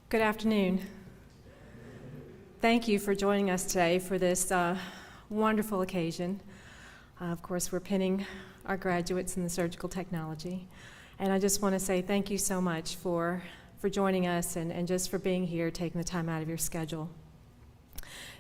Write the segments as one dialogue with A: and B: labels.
A: Good afternoon. Thank you for joining us today for this wonderful occasion. Of course, we're pinning our graduates in the surgical technology. And I just want to say thank you so much for joining us and just for being here, taking the time out of your schedule.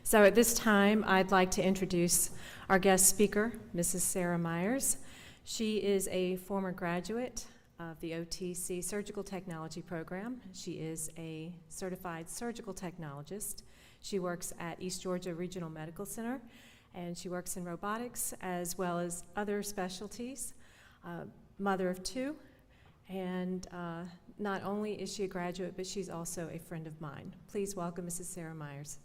A: So at this time, I'd like to introduce our guest speaker, Mrs. Sarah Myers. She is a former graduate of the OTC Surgical Technology Program. She is a certified surgical technologist. She works at East Georgia Regional Medical Center, and she works in robotics as well as other specialties. Mother of two, and not only is she a graduate, but she's also a friend of mine. Please welcome Mrs. Sarah Myers.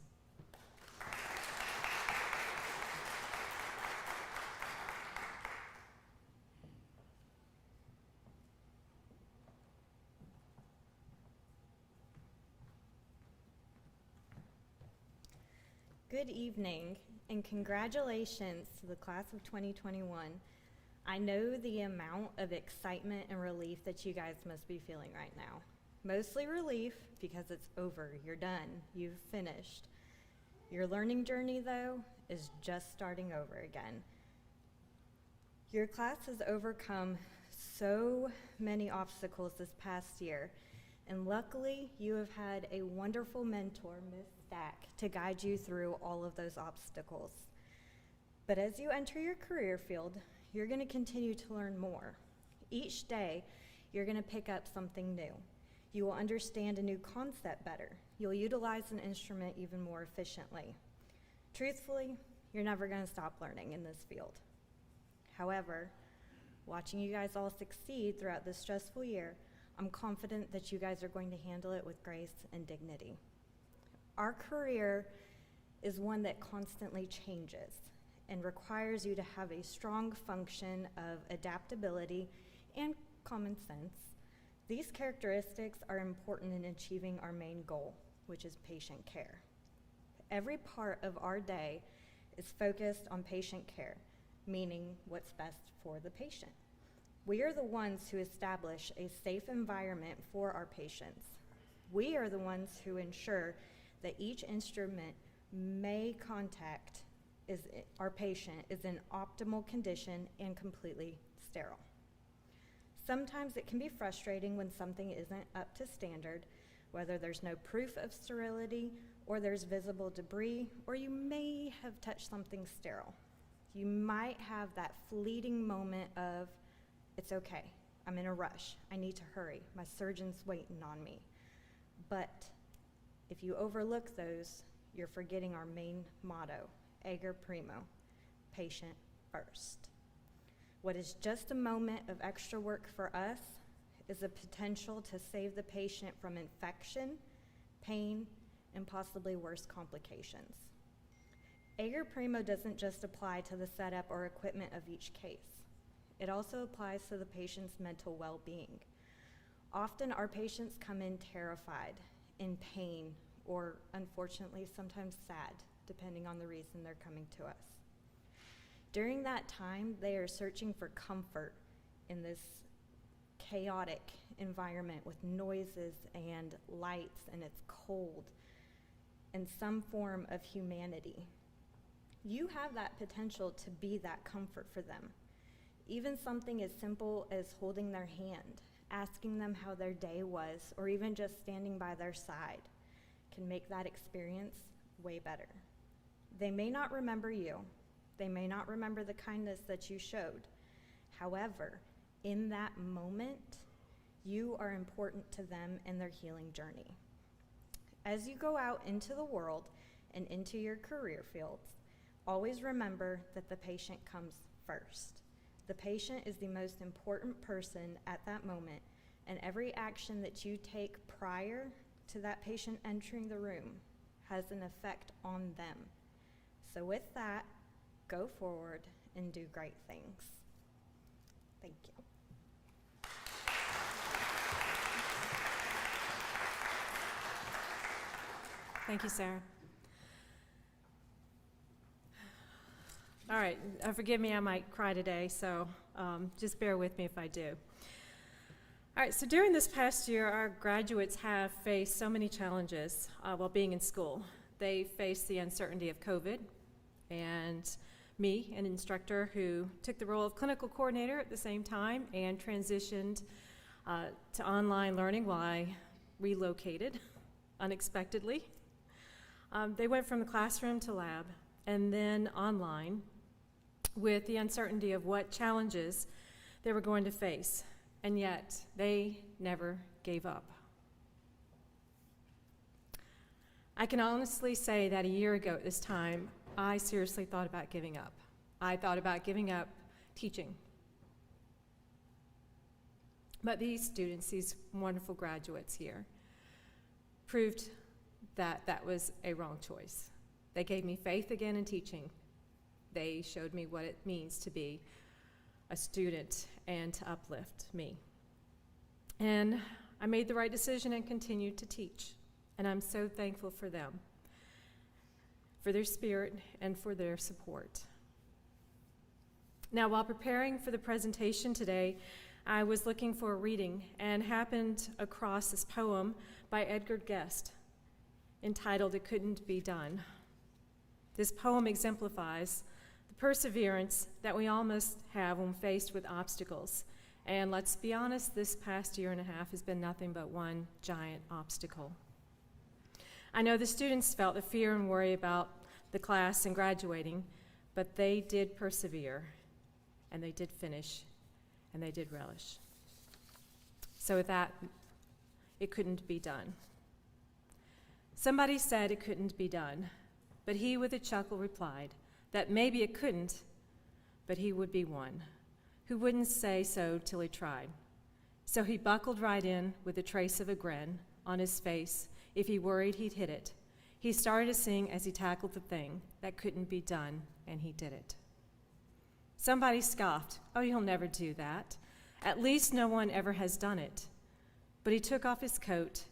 B: Good evening, and congratulations to the class of 2021. I know the amount of excitement and relief that you guys must be feeling right now. Mostly relief because it's over, you're done, you've finished. Your learning journey, though, is just starting over again. Your class has overcome so many obstacles this past year, and luckily you have had a wonderful mentor, Ms. Stack, to guide you through all of those obstacles. But as you enter your career field, you're going to continue to learn more. Each day, you're going to pick up something new. You will understand a new concept better. You'll utilize an instrument even more efficiently. Truthfully, you're never going to stop learning in this field. However, watching you guys all succeed throughout this stressful year, I'm confident that you guys are going to handle it with grace and dignity. Our career is one that constantly changes and requires you to have a strong function of adaptability and common sense. These characteristics are important in achieving our main goal, which is patient care. Every part of our day is focused on patient care, meaning what's best for the patient. We are the ones who establish a safe environment for our patients. We are the ones who ensure that each instrument may contact our patient is in optimal condition and completely sterile. Sometimes it can be frustrating when something isn't up to standard, whether there's no proof of sterility or there's visible debris, or you may have touched something sterile. You might have that fleeting moment of, it's okay, I'm in a rush, I need to hurry, my surgeon's waiting on me. But if you overlook those, you're forgetting our main motto, Eger Primo, patient first. What is just a moment of extra work for us is a potential to save the patient from infection, pain, and possibly worse complications. Eger Primo doesn't just apply to the setup or equipment of each case. It also applies to the patient's mental well-being. Often our patients come in terrified, in pain, or unfortunately sometimes sad, depending on the reason they're coming to us. During that time, they are searching for comfort in this chaotic environment with noises and lights, and it's cold, and some form of humanity. You have that potential to be that comfort for them. Even something as simple as holding their hand, asking them how their day was, or even just standing by their side can make that experience way better. They may not remember you. They may not remember the kindness that you showed. However, in that moment, you are important to them in their healing journey. As you go out into the world and into your career fields, always remember that the patient comes first. The patient is the most important person at that moment, and every action that you take prior to that patient entering the room has an effect on them. So with that, go forward and do great things. Thank you.
A: Thank you, Sarah. All right, forgive me, I might cry today, so just bear with me if I do. All right, so during this past year, our graduates have faced so many challenges while being in school. They faced the uncertainty of COVID, and me, an instructor who took the role of clinical coordinator at the same time and transitioned to online learning while I relocated unexpectedly. They went from the classroom to lab and then online with the uncertainty of what challenges they were going to face, and yet they never gave up. I can honestly say that a year ago at this time, I seriously thought about giving up. I thought about giving up teaching. But these students, these wonderful graduates here, proved that that was a wrong choice. They gave me faith again in teaching. They showed me what it means to be a student and to uplift me. And I made the right decision and continued to teach. And I'm so thankful for them, for their spirit and for their support. Now, while preparing for the presentation today, I was looking for a reading and happened across this poem by Edgar Guest entitled "It Couldn't Be Done." This poem exemplifies the perseverance that we all must have when faced with obstacles. And let's be honest, this past year and a half has been nothing but one giant obstacle. I know the students felt the fear and worry about the class and graduating, but they did persevere, and they did finish, and they did relish. So with that, it couldn't be done. Somebody said it couldn't be done, but he with a chuckle replied that maybe it couldn't, but he would be one who wouldn't say so till he tried. So he buckled right in with a trace of a grin on his face. If he worried, he'd hit it. He started to sing as he tackled the thing that couldn't be done, and he did it. Somebody scoffed, "Oh, you'll never do that. At least no one ever has done it." But he took off his coat,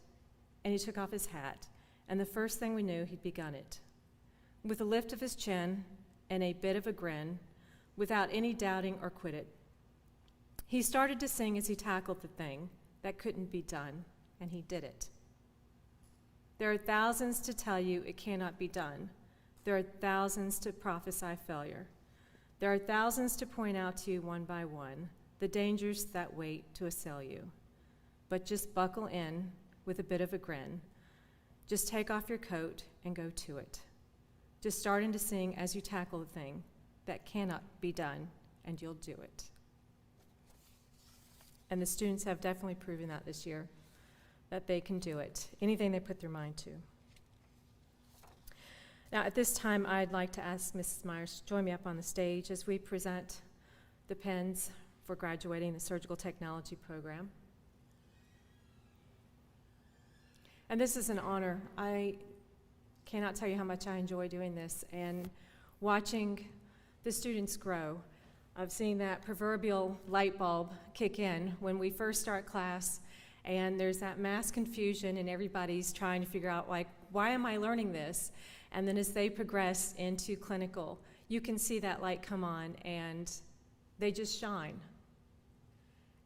A: and he took off his hat, and the first thing we knew, he'd begun it. With a lift of his chin and a bit of a grin, without any doubting or quit it, he started to sing as he tackled the thing that couldn't be done, and he did it. There are thousands to tell you it cannot be done. There are thousands to prophesy failure. There are thousands to point out to you one by one the dangers that wait to assail you. But just buckle in with a bit of a grin. Just take off your coat and go to it. Just starting to sing as you tackle the thing that cannot be done, and you'll do it. And the students have definitely proven that this year, that they can do it, anything they put their mind to. Now, at this time, I'd like to ask Mrs. Myers to join me up on the stage as we present the pens for graduating the surgical technology program. And this is an honor. I cannot tell you how much I enjoy doing this and watching the students grow. I've seen that proverbial light bulb kick in when we first start class, and there's that mass confusion and everybody's trying to figure out, like, why am I learning this? And then as they progress into clinical, you can see that light come on and they just shine.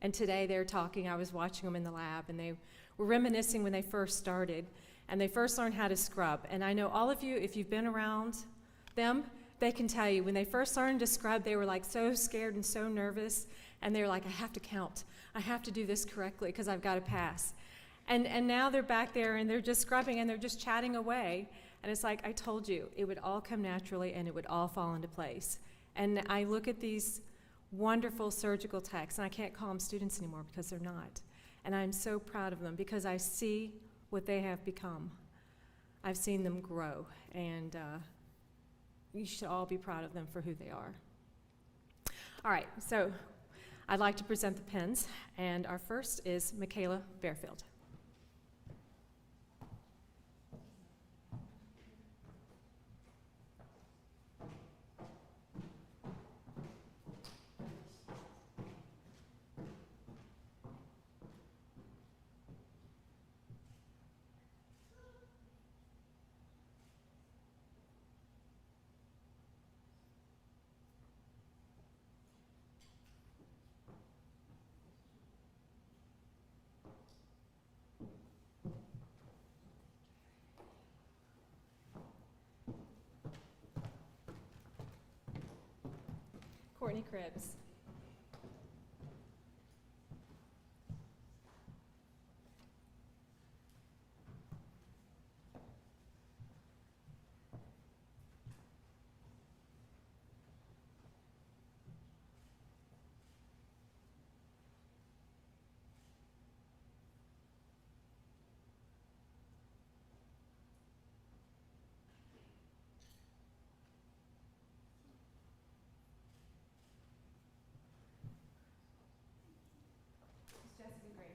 A: And today they're talking, I was watching them in the lab, and they were reminiscing when they first started and they first learned how to scrub. And I know all of you, if you've been around them, they can tell you when they first learned to scrub, they were like so scared and so nervous, and they're like, I have to count. I have to do this correctly because I've got to pass. And now they're back there and they're just scrubbing and they're just chatting away. And it's like, I told you, it would all come naturally and it would all fall into place. And I look at these wonderful surgical techs, and I can't call them students anymore because they're not. And I'm so proud of them because I see what they have become. I've seen them grow, and you should all be proud of them for who they are. All right, so I'd like to present the pens, and our first is Michaela Bearfield. Courtney Cribbs. Jessica Green.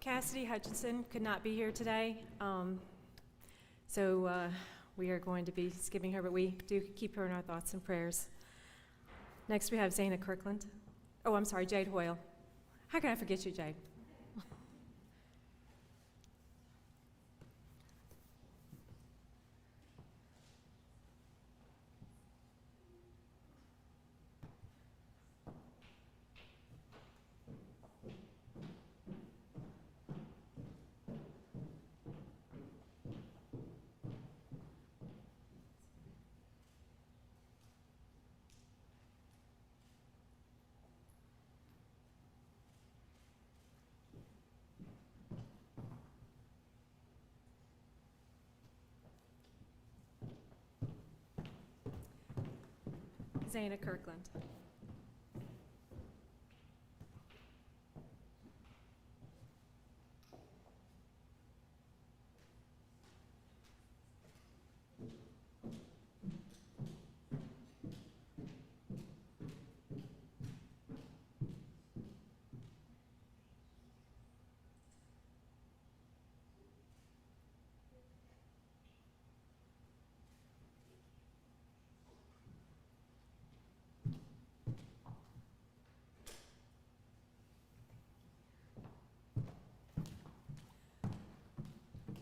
A: Cassidy Hutchinson could not be here today, so we are going to be skipping her, but we do keep her in our thoughts and prayers. Next, we have Zana Kirkland. Oh, I'm sorry, Jade Hoyle. How can I forget you, Jade? Zana Kirkland.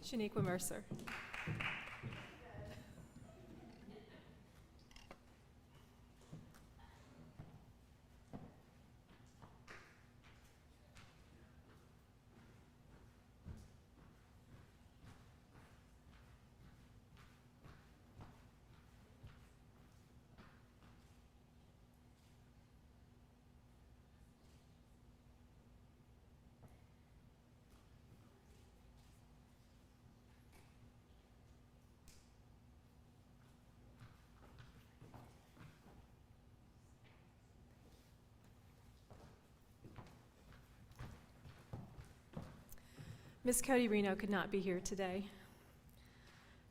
A: Shaniqua Mercer. Miss Cody Reno could not be here today.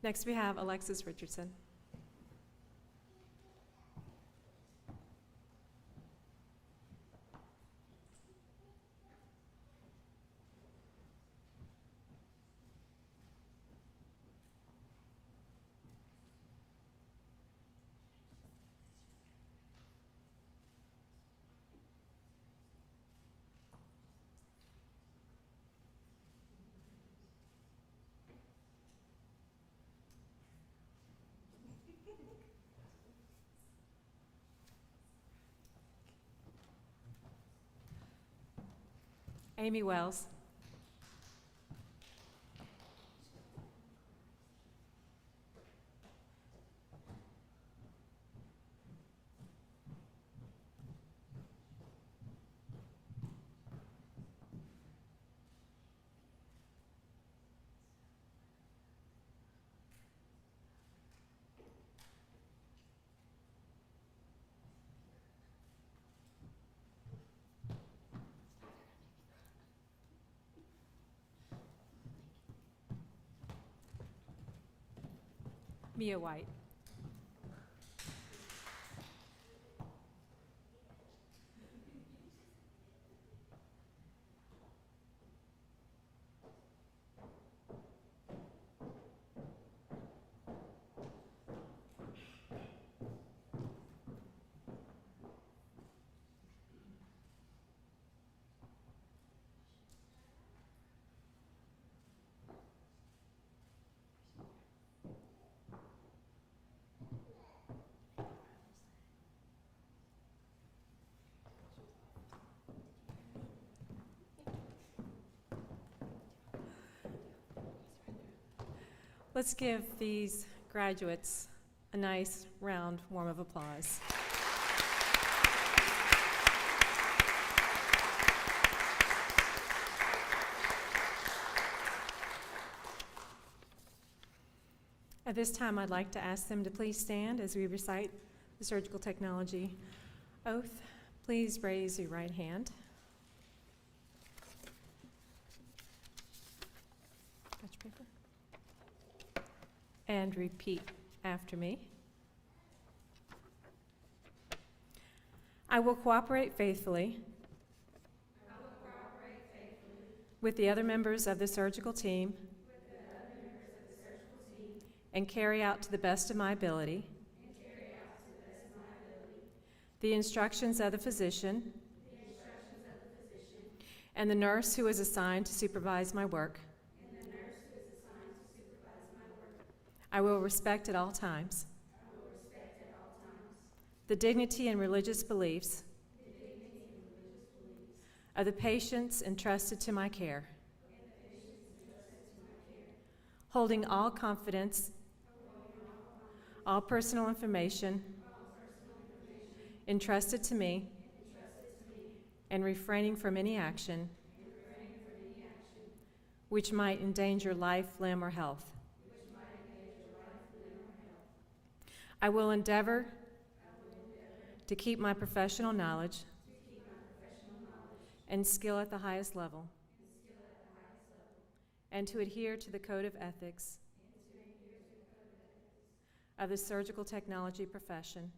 A: Next, we have Alexis Richardson. Amy Wells. Mia White. Let's give these graduates a nice round warm of applause. At this time, I'd like to ask them to please stand as we recite the surgical technology oath. Please raise your right hand. Got your paper? And repeat after me. I will cooperate faithfully with the other members of the surgical team and carry out to the best of my ability the instructions of the physician and the nurse who is assigned to supervise my work. I will respect at all times the dignity and religious beliefs of the patients entrusted to my care, holding all confidence, all personal information entrusted to me, and refraining from any action which might endanger life, limb, or health. I will endeavor to keep my professional knowledge and skill at the highest level, and to adhere to the code of ethics of the surgical technology profession,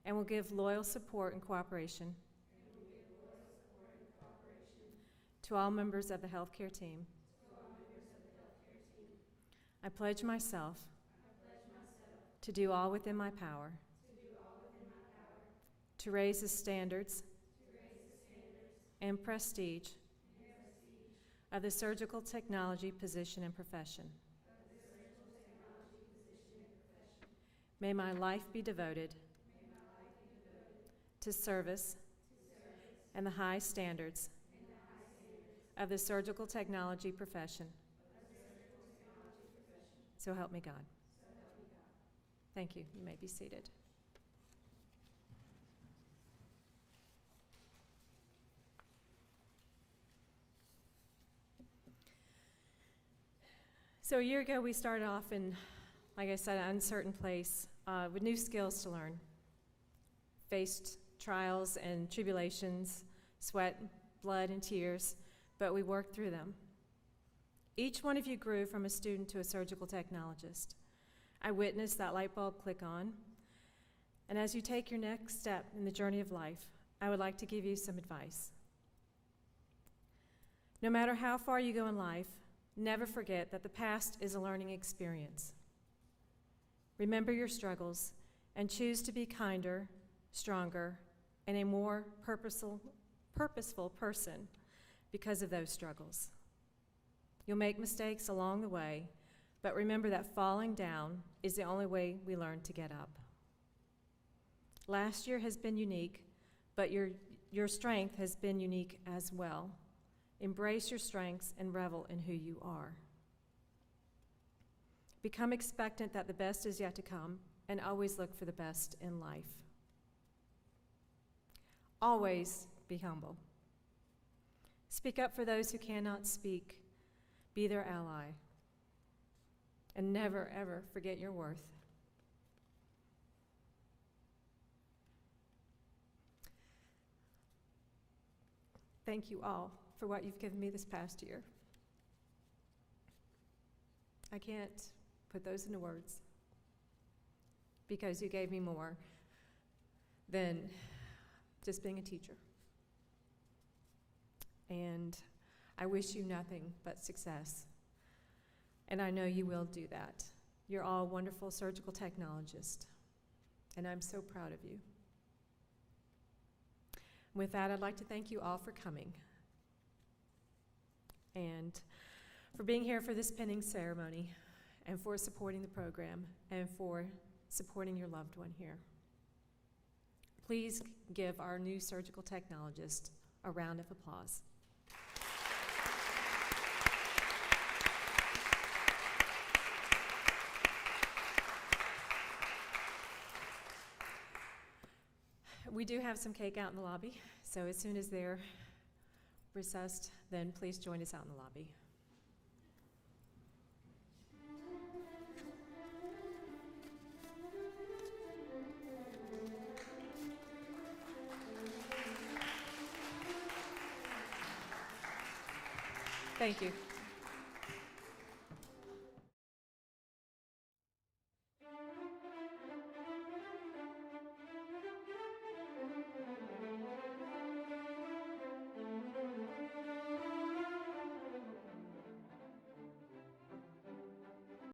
A: and will give loyal support and cooperation to all members of the healthcare team. I pledge myself to do all within my power to raise the standards and prestige of the surgical technology position and profession. May my life be devoted to service and the high standards of the surgical technology profession. So help me God. Thank you. You may be seated. So a year ago, we started off in, like I said, an uncertain place with new skills to learn. Faced trials and tribulations, sweat, blood, and tears, but we worked through them. Each one of you grew from a student to a surgical technologist. I witnessed that light bulb click on. And as you take your next step in the journey of life, I would like to give you some advice. No matter how far you go in life, never forget that the past is a learning experience. Remember your struggles and choose to be kinder, stronger, and a more purposeful person because of those struggles. You'll make mistakes along the way, but remember that falling down is the only way we learn to get up. Last year has been unique, but your strength has been unique as well. Embrace your strengths and revel in who you are. Become expectant that the best is yet to come, and always look for the best in life. Always be humble. Speak up for those who cannot speak. Be their ally. And never, ever forget your worth. Thank you all for what you've given me this past year. I can't put those into words because you gave me more than just being a teacher. And I wish you nothing but success. And I know you will do that. You're all wonderful surgical technologists, and I'm so proud of you. With that, I'd like to thank you all for coming and for being here for this pinning ceremony and for supporting the program and for supporting your loved one here. Please give our new surgical technologist a round of applause. We do have some cake out in the lobby, so as soon as they're recessed, then please join us out in the lobby. Thank you.